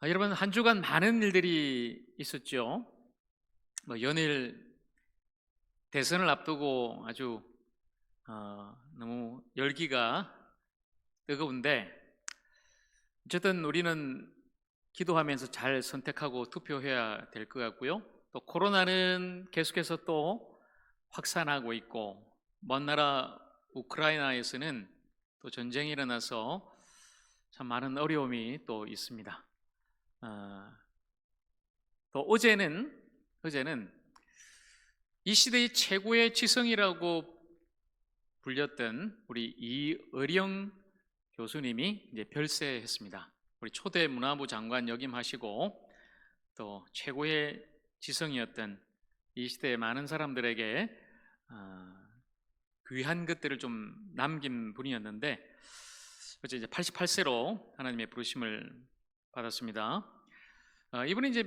여러분, 한 주간 많은 일들이 있었죠. 연일 대선을 앞두고 아주 너무 열기가 뜨거운데, 어쨌든 우리는 기도하면서 잘 선택하고 투표해야 될 것 같고요. 또 코로나는 계속해서 또 확산하고 있고, 먼 나라 우크라이나에서는 또 전쟁이 일어나서 참 많은 어려움이 또 있습니다. 또 어제는 이 시대의 최고의 지성이라고 불렸던 우리 이의령 교수님이 이제 별세했습니다. 우리 초대 문화부 장관 역임하시고 또 최고의 지성이었던 이 시대의 많은 사람들에게 귀한 것들을 좀 남긴 분이었는데, 어제 이제 88세로 하나님의 부르심을 받았습니다. 이분이 이제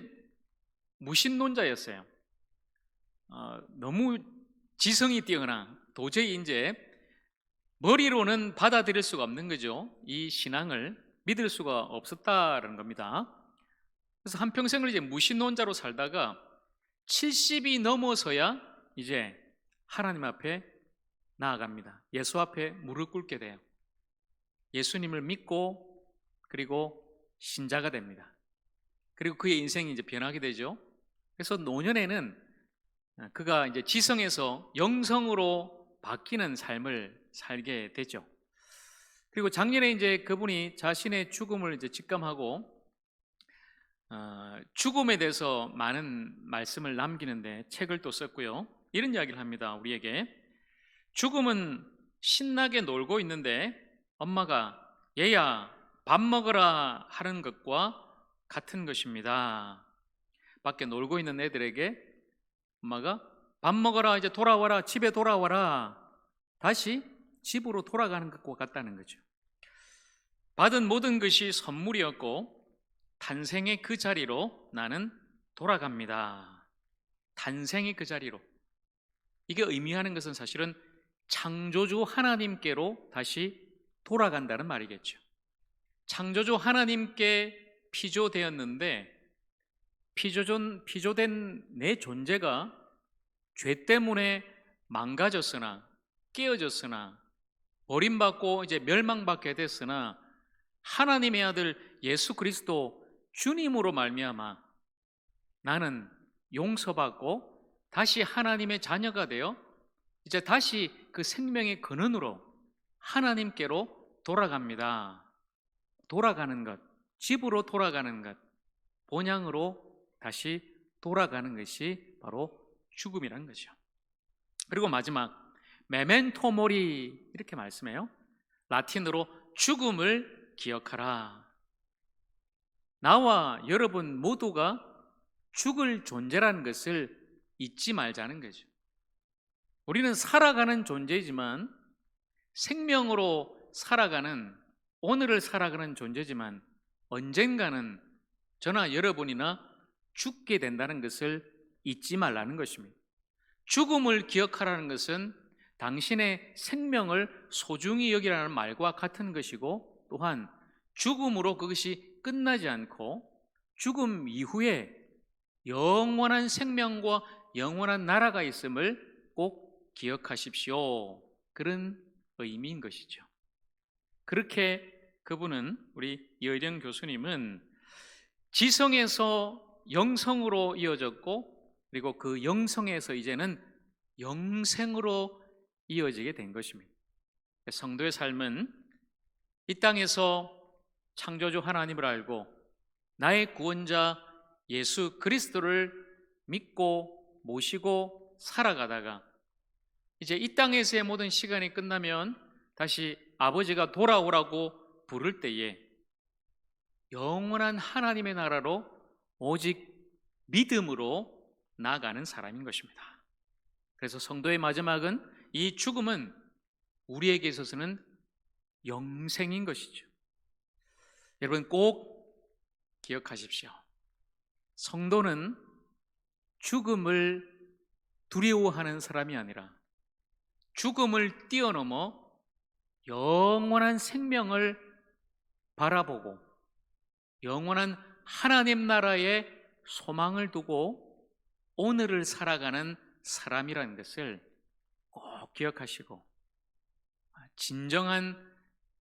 무신론자였어요. 너무 지성이 뛰어나 도저히 이제 머리로는 받아들일 수가 없는 거죠. 이 신앙을 믿을 수가 없었다는 겁니다. 그래서 한평생을 이제 무신론자로 살다가 70이 넘어서야 이제 하나님 앞에 나아갑니다. 예수 앞에 무릎 꿇게 돼요. 예수님을 믿고 그리고 신자가 됩니다. 그리고 그의 인생이 이제 변하게 되죠. 그래서 노년에는 그가 이제 지성에서 영성으로 바뀌는 삶을 살게 되죠. 그리고 작년에 이제 그분이 자신의 죽음을 이제 직감하고 죽음에 대해서 많은 말씀을 남기는데 책을 또 썼고요. 이런 이야기를 합니다. 우리에게 죽음은 신나게 놀고 있는데 엄마가 얘야 밥 먹으라 하는 것과 같은 것입니다. 밖에 놀고 있는 애들에게 엄마가 밥 먹어라, 이제 돌아와라, 집에 돌아와라, 다시 집으로 돌아가는 것과 같다는 거죠. 받은 모든 것이 선물이었고 탄생의 그 자리로 나는 돌아갑니다. 탄생의 그 자리로. 이게 의미하는 것은 사실은 창조주 하나님께로 다시 돌아간다는 말이겠죠. 창조주 하나님께 피조되었는데 피조된 내 존재가 죄 때문에 망가졌으나 깨어졌으나 버림받고 이제 멸망받게 됐으나 하나님의 아들 예수 그리스도 주님으로 말미암아 나는 용서받고 다시 하나님의 자녀가 되어 이제 다시 그 생명의 근원으로 하나님께로 돌아갑니다. 돌아가는 것, 집으로 돌아가는 것, 본향으로 다시 돌아가는 것이 바로 죽음이라는 거죠. 그리고 마지막 메멘토 모리 이렇게 말씀해요. 라틴어로 죽음을 기억하라. 나와 여러분 모두가 죽을 존재라는 것을 잊지 말자는 거죠. 우리는 살아가는 존재이지만 생명으로 살아가는 오늘을 살아가는 존재지만 언젠가는 저나 여러분이나 죽게 된다는 것을 잊지 말라는 것입니다. 죽음을 기억하라는 것은 당신의 생명을 소중히 여기라는 말과 같은 것이고 또한 죽음으로 그것이 끝나지 않고 죽음 이후에 영원한 생명과 영원한 나라가 있음을 꼭 기억하십시오. 그런 의미인 것이죠. 그렇게 그분은 우리 이의령 교수님은 지성에서 영성으로 이어졌고 그리고 그 영성에서 이제는 영생으로 이어지게 된 것입니다. 성도의 삶은 이 땅에서 창조주 하나님을 알고 나의 구원자 예수 그리스도를 믿고 모시고 살아가다가 이제 이 땅에서의 모든 시간이 끝나면 다시 아버지가 돌아오라고 부를 때에 영원한 하나님의 나라로 오직 믿음으로 나아가는 사람인 것입니다. 그래서 성도의 마지막은 이 죽음은 우리에게 있어서는 영생인 것이죠. 여러분 꼭 기억하십시오. 성도는 죽음을 두려워하는 사람이 아니라 죽음을 뛰어넘어 영원한 생명을 바라보고 영원한 하나님 나라에 소망을 두고 오늘을 살아가는 사람이라는 것을 꼭 기억하시고 진정한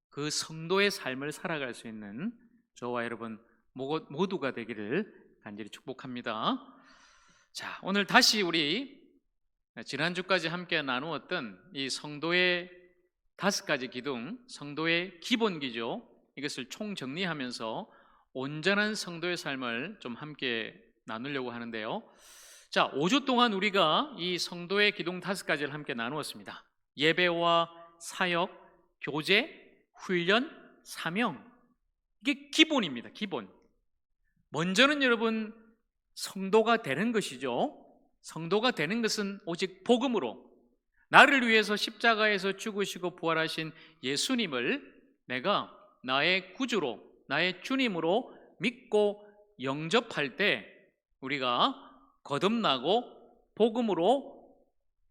그 성도의 삶을 살아갈 수 있는 저와 여러분 모두가 되기를 간절히 축복합니다. 자, 오늘 다시 우리 지난주까지 함께 나누었던 이 성도의 5가지 기둥, 성도의 기본기죠. 이것을 총정리하면서 온전한 성도의 삶을 좀 함께 나누려고 하는데요. 자, 5주 동안 우리가 이 성도의 기둥 5가지를 함께 나누었습니다. 예배와 사역, 교제, 훈련, 사명. 이게 기본입니다. 기본. 먼저는 여러분 성도가 되는 것이죠. 성도가 되는 것은 오직 복음으로 나를 위해서 십자가에서 죽으시고 부활하신 예수님을 내가 나의 구주로, 나의 주님으로 믿고 영접할 때 우리가 거듭나고 복음으로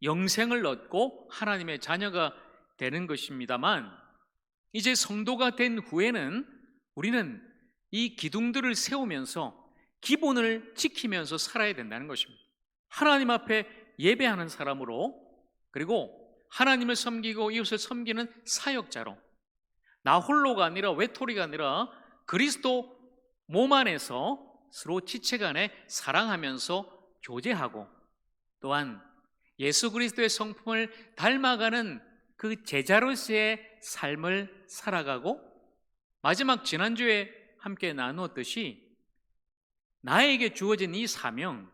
영생을 얻고 하나님의 자녀가 되는 것입니다만, 이제 성도가 된 후에는 우리는 이 기둥들을 세우면서 기본을 지키면서 살아야 된다는 것입니다. 하나님 앞에 예배하는 사람으로, 그리고 하나님을 섬기고 이웃을 섬기는 사역자로, 나 홀로가 아니라 외톨이가 아니라 그리스도 몸 안에서 서로 지체간에 사랑하면서 교제하고, 또한 예수 그리스도의 성품을 닮아가는 그 제자로서의 삶을 살아가고, 마지막 지난주에 함께 나누었듯이 나에게 주어진 이 사명,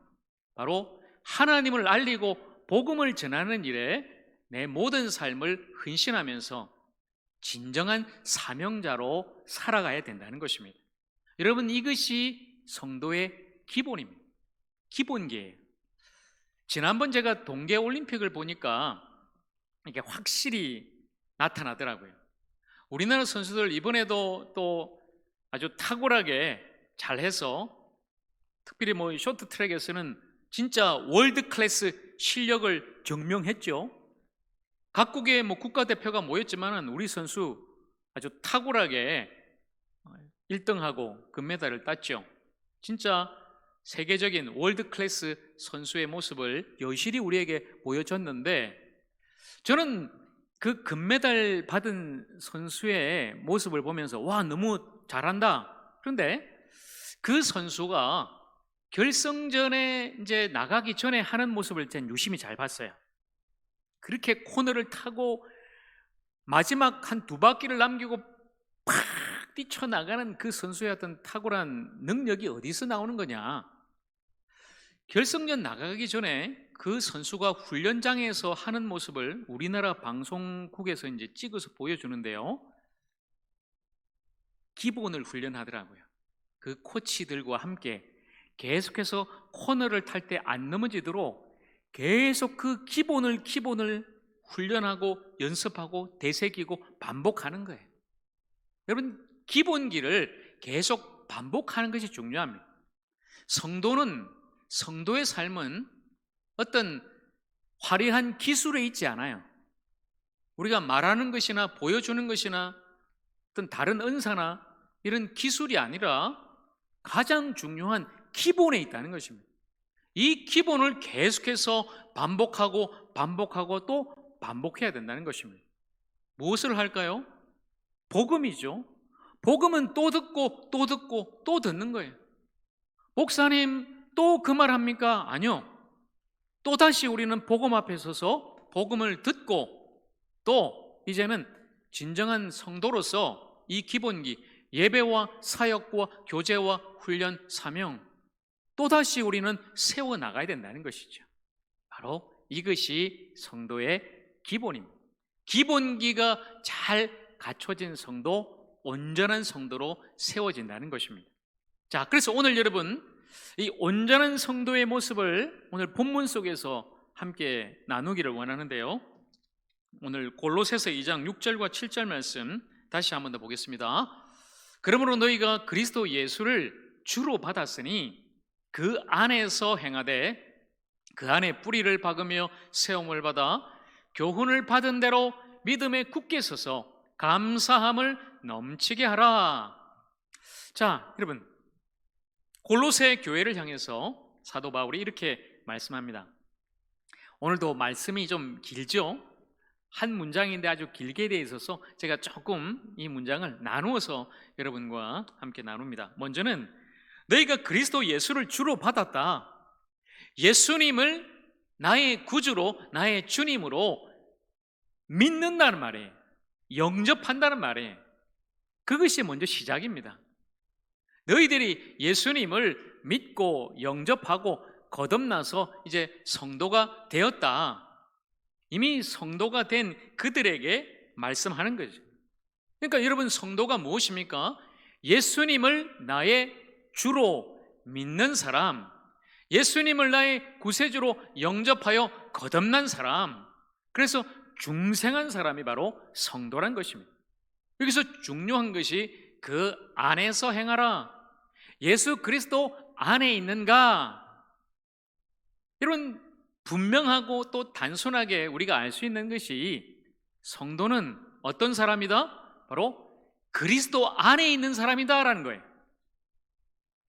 바로 하나님을 알리고 복음을 전하는 일에 내 모든 삶을 헌신하면서 진정한 사명자로 살아가야 된다는 것입니다. 여러분, 이것이 성도의 기본입니다. 기본기예요. 지난번 제가 동계올림픽을 보니까 이게 확실히 나타나더라고요. 우리나라 선수들 이번에도 또 아주 탁월하게 잘해서, 특별히 쇼트트랙에서는 진짜 월드 클래스 실력을 증명했죠. 각국의 국가대표가 모였지만은 우리 선수 아주 탁월하게 1등하고 금메달을 땄죠. 진짜 세계적인 월드 클래스 선수의 모습을 여실히 우리에게 보여줬는데, 저는 그 금메달 받은 선수의 모습을 보면서 와, 너무 잘한다. 그런데 그 선수가 결승전에 이제 나가기 전에 하는 모습을 전 유심히 잘 봤어요. 그렇게 코너를 타고 마지막 한 2바퀴를 남기고 팍 뛰쳐나가는 그 선수의 어떤 탁월한 능력이 어디서 나오는 거냐? 결승전 나가기 전에 그 선수가 훈련장에서 하는 모습을 우리나라 방송국에서 이제 찍어서 보여주는데요. 기본을 훈련하더라고요. 그 코치들과 함께 계속해서 코너를 탈 때 안 넘어지도록 계속 그 기본을 훈련하고 연습하고 되새기고 반복하는 거예요. 여러분, 기본기를 계속 반복하는 것이 중요합니다. 성도의 삶은 어떤 화려한 기술에 있지 않아요. 우리가 말하는 것이나 보여주는 것이나 어떤 다른 은사나 이런 기술이 아니라 가장 중요한 기본에 있다는 것입니다. 이 기본을 계속해서 반복하고 또 반복해야 된다는 것입니다. 무엇을 할까요? 복음이죠. 복음은 또 듣고 또 듣는 거예요. 목사님 또 그 말 합니까? 아니요. 또다시 우리는 복음 앞에 서서 복음을 듣고, 또 이제는 진정한 성도로서 이 기본기, 예배와 사역과 교제와 훈련, 사명, 또다시 우리는 세워나가야 된다는 것이죠. 바로 이것이 성도의 기본입니다. 기본기가 잘 갖춰진 성도, 온전한 성도로 세워진다는 것입니다. 자, 그래서 오늘 여러분, 이 온전한 성도의 모습을 오늘 본문 속에서 함께 나누기를 원하는데요. 오늘 골로새서 2장 6절과 7절 말씀 다시 한번 더 보겠습니다. 그러므로 너희가 그리스도 예수를 주로 받았으니 그 안에서 행하되 그 안에 뿌리를 박으며 세움을 받아 교훈을 받은 대로 믿음에 굳게 서서 감사함을 넘치게 하라. 자, 여러분, 골로새 교회를 향해서 사도 바울이 이렇게 말씀합니다. 오늘도 말씀이 좀 길죠? 한 문장인데 아주 길게 되어 있어서 제가 조금 이 문장을 나누어서 여러분과 함께 나눕니다. 먼저는 너희가 그리스도 예수를 주로 받았다. 예수님을 나의 구주로, 나의 주님으로 믿는다는 말이에요. 영접한다는 말이에요. 그것이 먼저 시작입니다. 너희들이 예수님을 믿고 영접하고 거듭나서 이제 성도가 되었다. 이미 성도가 된 그들에게 말씀하는 거죠. 그러니까 여러분, 성도가 무엇입니까? 예수님을 나의 주로 믿는 사람, 예수님을 나의 구세주로 영접하여 거듭난 사람, 그래서 중생한 사람이 바로 성도란 것입니다. 여기서 중요한 것이 그 안에서 행하라. 예수 그리스도 안에 있는가? 이런 분명하고 또 단순하게 우리가 알 수 있는 것이, 성도는 어떤 사람이다? 바로 그리스도 안에 있는 사람이다라는 거예요.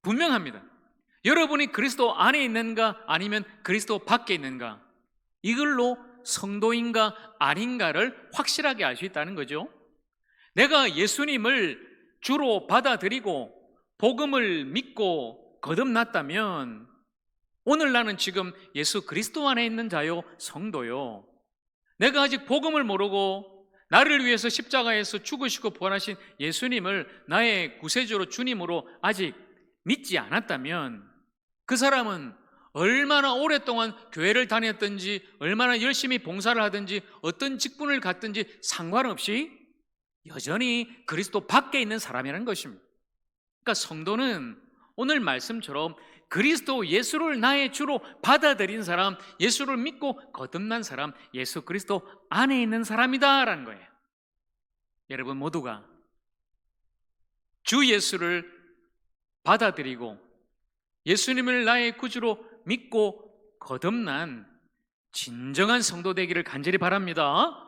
분명합니다. 여러분이 그리스도 안에 있는가 아니면 그리스도 밖에 있는가, 이걸로 성도인가 아닌가를 확실하게 알 수 있다는 거죠. 내가 예수님을 주로 받아들이고 복음을 믿고 거듭났다면 오늘 나는 지금 예수 그리스도 안에 있는 자요, 성도요. 내가 아직 복음을 모르고 나를 위해서 십자가에서 죽으시고 부활하신 예수님을 나의 구세주로, 주님으로 아직 믿지 않았다면 그 사람은 얼마나 오랫동안 교회를 다녔든지, 얼마나 열심히 봉사를 하든지, 어떤 직분을 갖든지 상관없이 여전히 그리스도 밖에 있는 사람이라는 것입니다. 그러니까 성도는 오늘 말씀처럼 그리스도 예수를 나의 주로 받아들인 사람, 예수를 믿고 거듭난 사람, 예수 그리스도 안에 있는 사람이다라는 거예요. 여러분 모두가 주 예수를 받아들이고 예수님을 나의 구주로 믿고 거듭난 진정한 성도 되기를 간절히 바랍니다.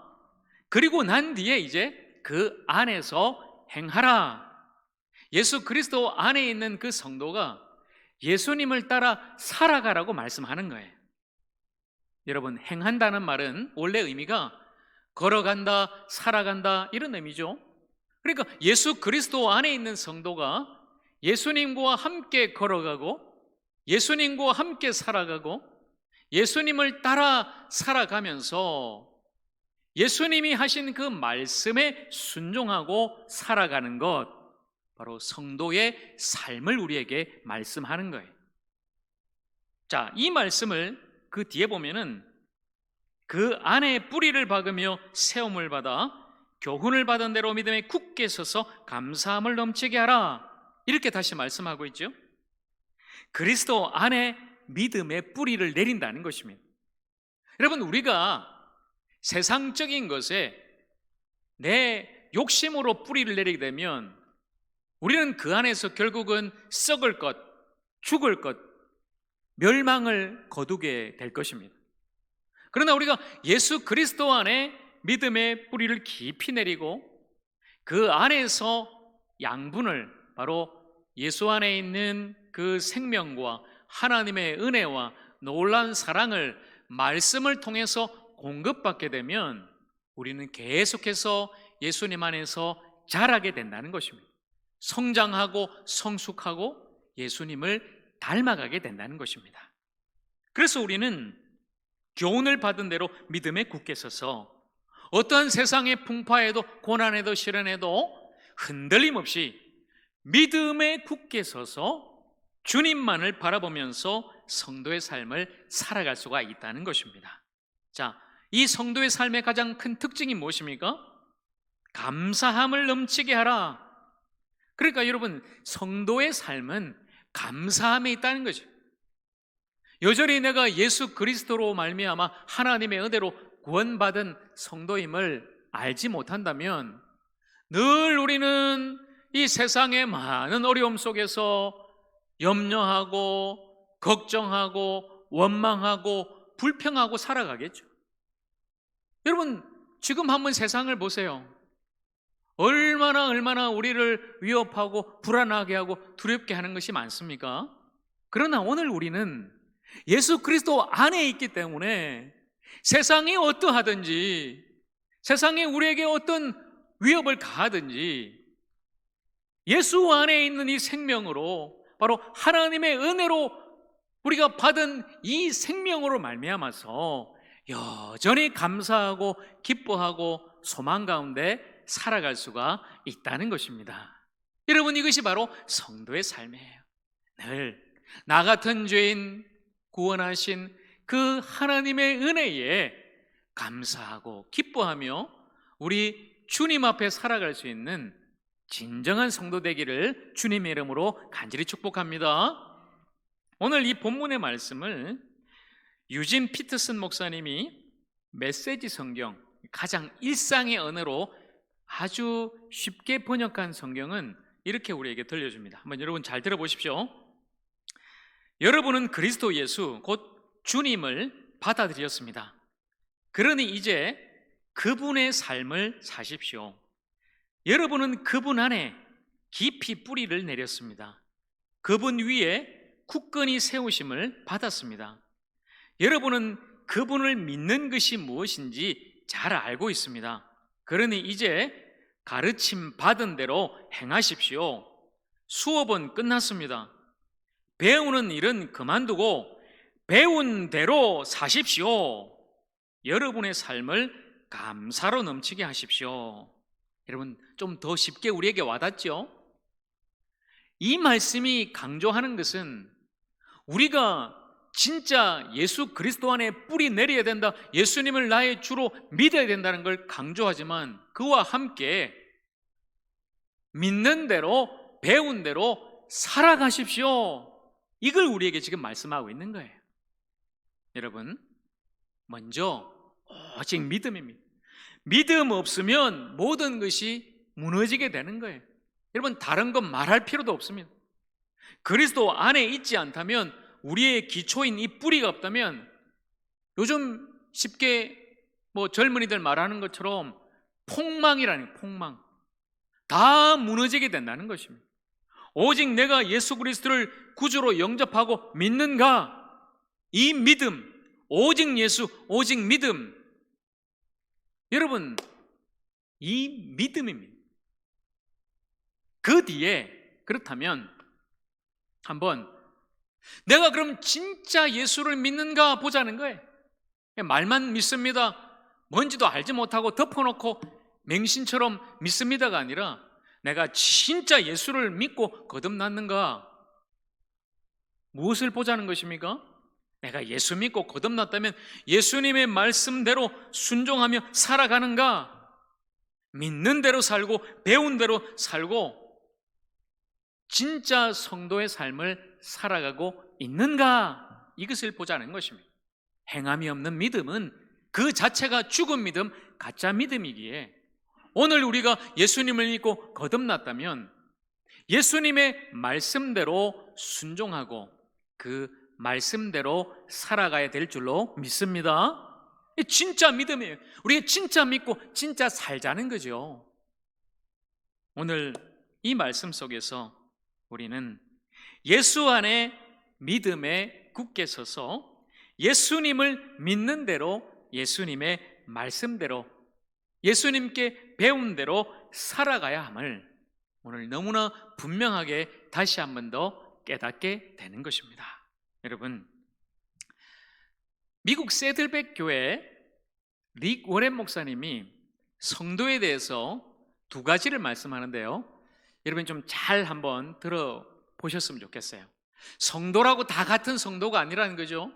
그리고 난 뒤에 이제 그 안에서 행하라. 예수 그리스도 안에 있는 그 성도가 예수님을 따라 살아가라고 말씀하는 거예요. 여러분, 행한다는 말은 원래 의미가 걸어간다, 살아간다, 이런 의미죠. 그러니까 예수 그리스도 안에 있는 성도가 예수님과 함께 걸어가고 예수님과 함께 살아가고 예수님을 따라 살아가면서 예수님이 하신 그 말씀에 순종하고 살아가는 것, 바로 성도의 삶을 우리에게 말씀하는 거예요. 자, 이 말씀을 그 뒤에 보면은 그 안에 뿌리를 박으며 세움을 받아 교훈을 받은 대로 믿음에 굳게 서서 감사함을 넘치게 하라, 이렇게 다시 말씀하고 있죠. 그리스도 안에 믿음의 뿌리를 내린다는 것입니다. 여러분, 우리가 세상적인 것에 내 욕심으로 뿌리를 내리게 되면 우리는 그 안에서 결국은 썩을 것, 죽을 것, 멸망을 거두게 될 것입니다. 그러나 우리가 예수 그리스도 안에 믿음의 뿌리를 깊이 내리고 그 안에서 양분을, 바로 예수 안에 있는 그 생명과 하나님의 은혜와 놀라운 사랑을 말씀을 통해서 공급받게 되면 우리는 계속해서 예수님 안에서 자라게 된다는 것입니다. 성장하고 성숙하고 예수님을 닮아가게 된다는 것입니다. 그래서 우리는 교훈을 받은 대로 믿음에 굳게 서서 어떠한 세상의 풍파에도 고난에도 시련에도 흔들림 없이 믿음에 굳게 서서 주님만을 바라보면서 성도의 삶을 살아갈 수가 있다는 것입니다. 자, 이 성도의 삶의 가장 큰 특징이 무엇입니까? 감사함을 넘치게 하라. 그러니까 여러분, 성도의 삶은 감사함에 있다는 거죠. 여전히 내가 예수 그리스도로 말미암아 하나님의 은혜로 구원받은 성도임을 알지 못한다면 늘 우리는 이 세상의 많은 어려움 속에서 염려하고 걱정하고 원망하고 불평하고 살아가겠죠. 여러분, 지금 한번 세상을 보세요. 얼마나 우리를 위협하고 불안하게 하고 두렵게 하는 것이 많습니까? 그러나 오늘 우리는 예수 그리스도 안에 있기 때문에 세상이 어떠하든지, 세상이 우리에게 어떤 위협을 가하든지 예수 안에 있는 이 생명으로, 바로 하나님의 은혜로 우리가 받은 이 생명으로 말미암아서 여전히 감사하고 기뻐하고 소망 가운데 살아갈 수가 있다는 것입니다. 여러분, 이것이 바로 성도의 삶이에요. 늘 나 같은 죄인 구원하신 그 하나님의 은혜에 감사하고 기뻐하며 우리 주님 앞에 살아갈 수 있는 진정한 성도 되기를 주님의 이름으로 간절히 축복합니다. 오늘 이 본문의 말씀을 유진 피터슨 목사님이 메시지 성경, 가장 일상의 언어로 아주 쉽게 번역한 성경은 이렇게 우리에게 들려줍니다. 한번 여러분 잘 들어보십시오. 여러분은 그리스도 예수 곧 주님을 받아들였습니다. 그러니 이제 그분의 삶을 사십시오. 여러분은 그분 안에 깊이 뿌리를 내렸습니다. 그분 위에 굳건히 세우심을 받았습니다. 여러분은 그분을 믿는 것이 무엇인지 잘 알고 있습니다. 그러니 이제 가르침 받은 대로 행하십시오. 수업은 끝났습니다. 배우는 일은 그만두고 배운 대로 사십시오. 여러분의 삶을 감사로 넘치게 하십시오. 여러분, 좀 더 쉽게 우리에게 와닿죠? 이 말씀이 강조하는 것은 우리가 진짜 예수 그리스도 안에 뿌리 내려야 된다, 예수님을 나의 주로 믿어야 된다는 걸 강조하지만 그와 함께 믿는 대로 배운 대로 살아가십시오. 이걸 우리에게 지금 말씀하고 있는 거예요. 여러분, 먼저 오직 믿음입니다. 믿음 없으면 모든 것이 무너지게 되는 거예요. 여러분, 다른 건 말할 필요도 없습니다. 그리스도 안에 있지 않다면, 우리의 기초인 이 뿌리가 없다면, 요즘 쉽게 젊은이들 말하는 것처럼 폭망이라는, 폭망, 다 무너지게 된다는 것입니다. 오직 내가 예수 그리스도를 구주로 영접하고 믿는가, 이 믿음, 오직 예수, 오직 믿음, 여러분, 이 믿음입니다. 그 뒤에, 그렇다면 한번 내가 그럼 진짜 예수를 믿는가 보자는 거예요. 말만 믿습니다, 뭔지도 알지 못하고 덮어놓고 맹신처럼 믿습니다가 아니라 내가 진짜 예수를 믿고 거듭났는가, 무엇을 보자는 것입니까? 내가 예수 믿고 거듭났다면 예수님의 말씀대로 순종하며 살아가는가, 믿는 대로 살고 배운 대로 살고 진짜 성도의 삶을 살아가고 있는가, 이것을 보자는 것입니다. 행함이 없는 믿음은 그 자체가 죽은 믿음, 가짜 믿음이기에 오늘 우리가 예수님을 믿고 거듭났다면 예수님의 말씀대로 순종하고 그 말씀대로 살아가야 될 줄로 믿습니다. 진짜 믿음이에요. 우리가 진짜 믿고 진짜 살자는 거죠. 오늘 이 말씀 속에서 우리는 예수 안에 믿음에 굳게 서서 예수님을 믿는 대로, 예수님의 말씀대로, 예수님께 배운 대로 살아가야 함을 오늘 너무나 분명하게 다시 한 번 더 깨닫게 되는 것입니다. 여러분, 미국 세들백 교회 릭 워렌 목사님이 성도에 대해서 두 가지를 말씀하는데요, 여러분 좀 잘 한번 들어보셨으면 좋겠어요. 성도라고 다 같은 성도가 아니라는 거죠.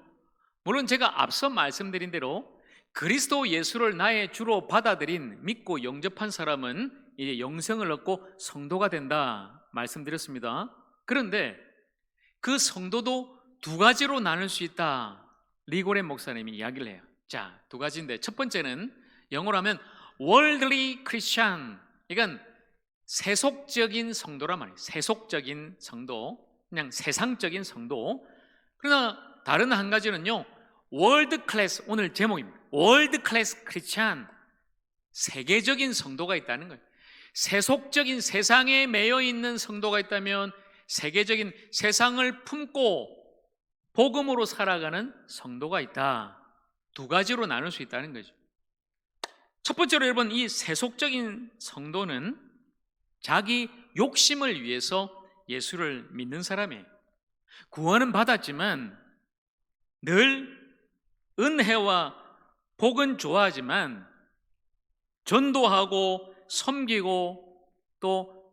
물론 제가 앞서 말씀드린 대로 그리스도 예수를 나의 주로 받아들인, 믿고 영접한 사람은 이제 영생을 얻고 성도가 된다 말씀드렸습니다. 그런데 그 성도도 두 가지로 나눌 수 있다, 릭 워렌 목사님이 이야기를 해요. 자, 두 가지인데 첫 번째는 영어로 하면 worldly Christian, 이건 세속적인 성도란 말이에요. 세속적인 성도, 그냥 세상적인 성도. 그러나 다른 한 가지는요, 월드 클래스, 오늘 제목입니다. 월드 클래스 크리스찬, 세계적인 성도가 있다는 거예요. 세속적인, 세상에 매여 있는 성도가 있다면 세계적인, 세상을 품고 복음으로 살아가는 성도가 있다. 두 가지로 나눌 수 있다는 거죠. 첫 번째로 여러분, 이 세속적인 성도는 자기 욕심을 위해서 예수를 믿는 사람이에요. 구원은 받았지만 늘 은혜와 복은 좋아하지만 전도하고 섬기고 또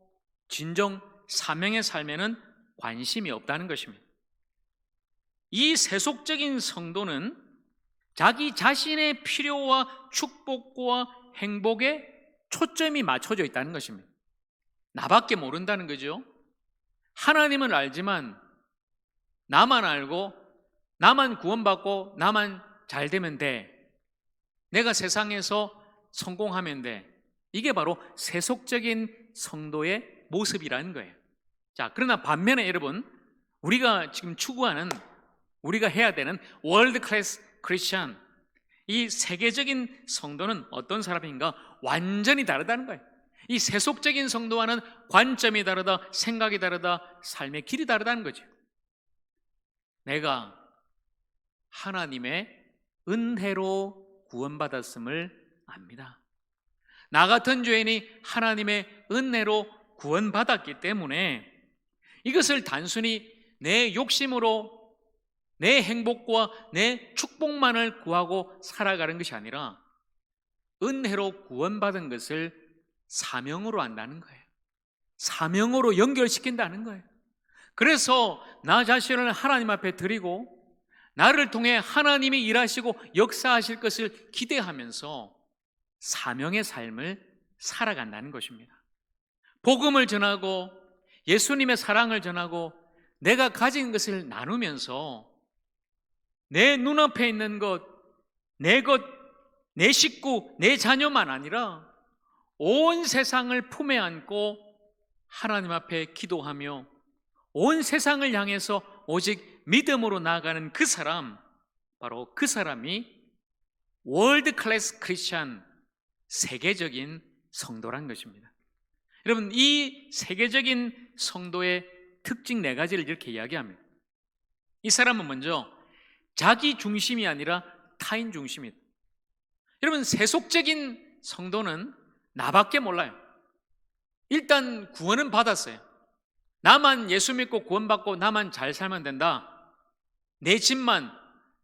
진정 사명의 삶에는 관심이 없다는 것입니다. 이 세속적인 성도는 자기 자신의 필요와 축복과 행복에 초점이 맞춰져 있다는 것입니다. 나밖에 모른다는 거죠. 하나님을 알지만 나만 알고 나만 구원받고 나만 잘 되면 돼. 내가 세상에서 성공하면 돼. 이게 바로 세속적인 성도의 모습이라는 거예요. 자, 그러나 반면에 여러분, 우리가 지금 추구하는, 우리가 해야 되는 월드 클래스 크리스천, 이 세계적인 성도는 어떤 사람인가? 완전히 다르다는 거예요. 이 세속적인 성도와는 관점이 다르다, 생각이 다르다, 삶의 길이 다르다는 거죠. 내가 하나님의 은혜로 구원받았음을 압니다. 나 같은 죄인이 하나님의 은혜로 구원받았기 때문에 이것을 단순히 내 욕심으로 내 행복과 내 축복만을 구하고 살아가는 것이 아니라 은혜로 구원받은 것을 사명으로 한다는 거예요. 사명으로 연결시킨다는 거예요. 그래서 나 자신을 하나님 앞에 드리고 나를 통해 하나님이 일하시고 역사하실 것을 기대하면서 사명의 삶을 살아간다는 것입니다. 복음을 전하고 예수님의 사랑을 전하고 내가 가진 것을 나누면서 내 눈앞에 있는 것, 내 식구, 내 자녀만 아니라 온 세상을 품에 안고 하나님 앞에 기도하며 온 세상을 향해서 오직 믿음으로 나아가는 그 사람, 바로 그 사람이 월드 클래스 크리스천, 세계적인 성도란 것입니다. 여러분, 이 세계적인 성도의 특징 4가지를 이렇게 이야기합니다. 이 사람은 먼저 자기 중심이 아니라 타인 중심이다. 여러분, 세속적인 성도는 나밖에 몰라요. 일단 구원은 받았어요. 나만 예수 믿고 구원받고 나만 잘 살면 된다. 내 집만,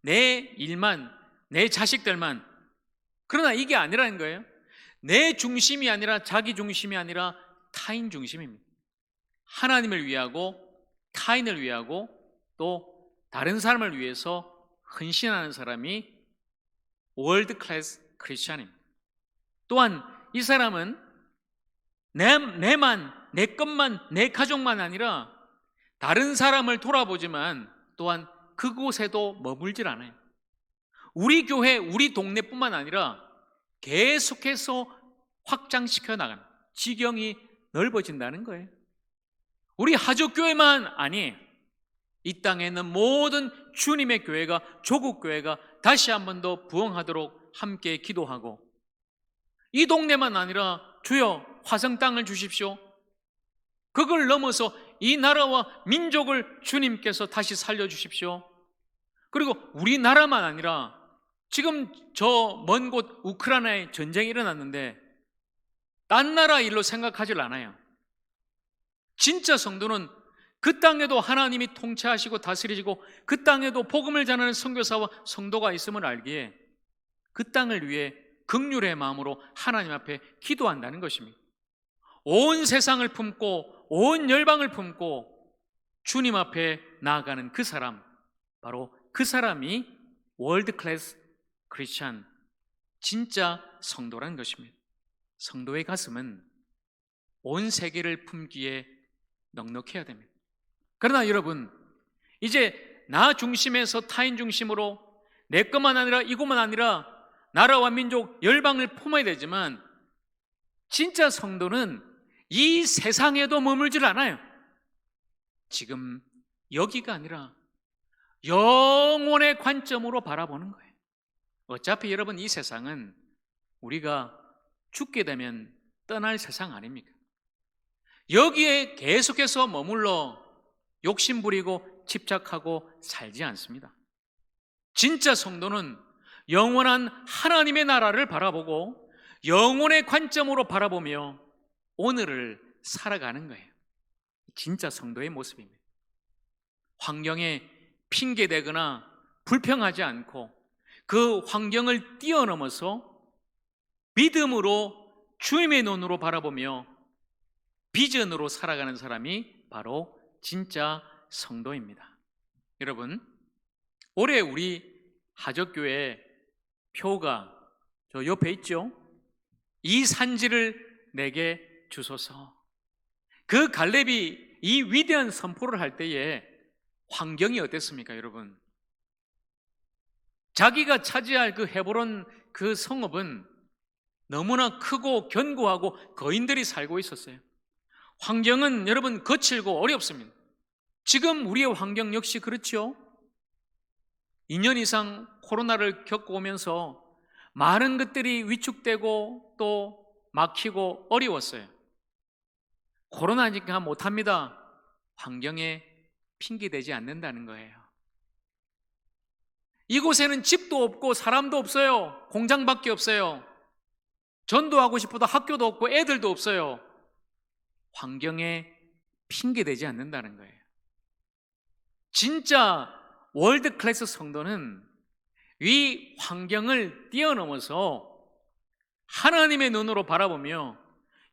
내 일만, 내 자식들만. 그러나 이게 아니라는 거예요. 내 중심이 아니라, 자기 중심이 아니라 타인 중심입니다. 하나님을 위하고 타인을 위하고 또 다른 사람을 위해서 헌신하는 사람이 월드 클래스 크리스천입니다. 또한 이 사람은 내만, 내 것만, 내 가족만 아니라 다른 사람을 돌아보지만 또한 그곳에도 머물질 않아요. 우리 교회, 우리 동네뿐만 아니라 계속해서 확장시켜 나가는, 지경이 넓어진다는 거예요. 우리 하족교회만 아니에요. 이 땅에 있는 모든 주님의 교회가, 조국교회가 다시 한 번 더 부흥하도록 함께 기도하고, 이 동네만 아니라 주여 화성 땅을 주십시오. 그걸 넘어서 이 나라와 민족을 주님께서 다시 살려주십시오. 그리고 우리나라만 아니라 지금 저 먼 곳 우크라이나에 전쟁이 일어났는데 딴 나라 일로 생각하질 않아요. 진짜 성도는 그 땅에도 하나님이 통치하시고 다스리시고 그 땅에도 복음을 전하는 선교사와 성도가 있음을 알기에 그 땅을 위해 긍휼의 마음으로 하나님 앞에 기도한다는 것입니다. 온 세상을 품고 온 열방을 품고 주님 앞에 나아가는 그 사람, 바로 그 사람이 월드 클래스 크리스천, 진짜 성도라는 것입니다. 성도의 가슴은 온 세계를 품기에 넉넉해야 됩니다. 그러나 여러분, 이제 나 중심에서 타인 중심으로 내 것만 아니라 이것만 아니라 나라와 민족, 열방을 품어야 되지만 진짜 성도는 이 세상에도 머물질 않아요. 지금 여기가 아니라 영혼의 관점으로 바라보는 거예요. 어차피 여러분, 이 세상은 우리가 죽게 되면 떠날 세상 아닙니까? 여기에 계속해서 머물러 욕심 부리고 집착하고 살지 않습니다. 진짜 성도는 영원한 하나님의 나라를 바라보고 영혼의 관점으로 바라보며 오늘을 살아가는 거예요. 진짜 성도의 모습입니다. 환경에 핑계대거나 불평하지 않고 그 환경을 뛰어넘어서 믿음으로 주님의 눈으로 바라보며 비전으로 살아가는 사람이 바로 진짜 성도입니다. 여러분, 올해 우리 하적교회 표가 저 옆에 있죠? 이 산지를 내게 주소서. 그 갈렙이 이 위대한 선포를 할 때에 환경이 어땠습니까, 여러분? 자기가 차지할 그 헤브론 그 성읍은 너무나 크고 견고하고 거인들이 살고 있었어요. 환경은 여러분 거칠고 어렵습니다. 지금 우리의 환경 역시 그렇죠. 2년 이상 코로나를 겪어오면서 많은 것들이 위축되고 또 막히고 어려웠어요. 코로나니까 못합니다. 환경에 핑계대지 않는다는 거예요. 이곳에는 집도 없고 사람도 없어요. 공장밖에 없어요. 전도하고 싶어도 학교도 없고 애들도 없어요. 환경에 핑계대지 않는다는 거예요. 진짜 월드 클래스 성도는 이 환경을 뛰어넘어서 하나님의 눈으로 바라보며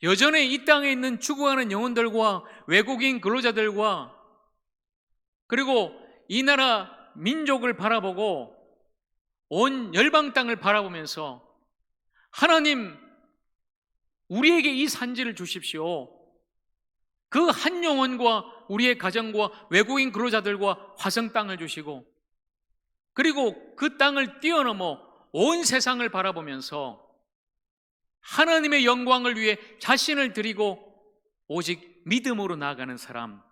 여전히 이 땅에 있는 죽어가는 영혼들과 외국인 근로자들과 그리고 이 나라 민족을 바라보고 온 열방 땅을 바라보면서 하나님, 우리에게 이 산지를 주십시오. 그 한 영혼과 우리의 가정과 외국인 근로자들과 화성 땅을 주시고 그리고 그 땅을 뛰어넘어 온 세상을 바라보면서 하나님의 영광을 위해 자신을 드리고 오직 믿음으로 나아가는 사람,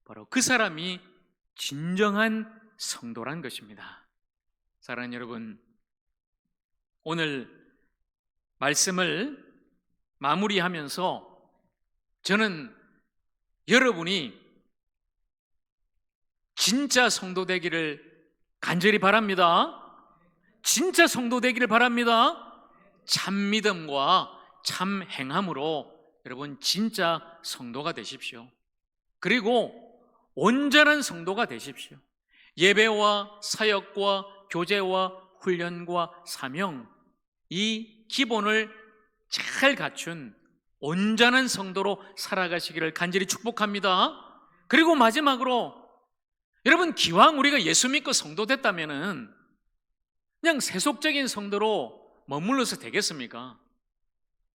바로 그 사람이 진정한 성도란 것입니다. 사랑하는 여러분, 오늘 말씀을 마무리하면서 저는 여러분이 진짜 성도 되기를 간절히 바랍니다. 진짜 성도 되기를 바랍니다. 참 믿음과 참 행함으로 여러분 진짜 성도가 되십시오. 그리고 온전한 성도가 되십시오. 예배와 사역과 교제와 훈련과 사명, 이 기본을 잘 갖춘 온전한 성도로 살아가시기를 간절히 축복합니다. 그리고 마지막으로 여러분, 기왕 우리가 예수 믿고 성도 됐다면은 그냥 세속적인 성도로 머물러서 되겠습니까?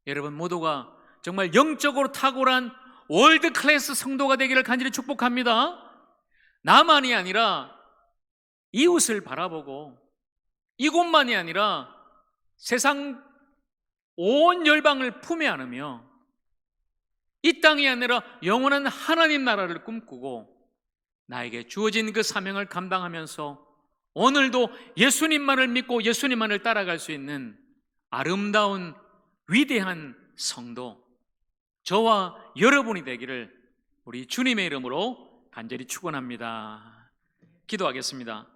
여러분 모두가 정말 영적으로 탁월한 월드 클래스 성도가 되기를 간절히 축복합니다. 나만이 아니라 이웃을 바라보고 이곳만이 아니라 세상 온 열방을 품에 안으며 이 땅이 아니라 영원한 하나님 나라를 꿈꾸고 나에게 주어진 그 사명을 감당하면서 오늘도 예수님만을 믿고 예수님만을 따라갈 수 있는 아름다운 위대한 성도, 저와 여러분이 되기를 우리 주님의 이름으로 간절히 축원합니다. 기도하겠습니다.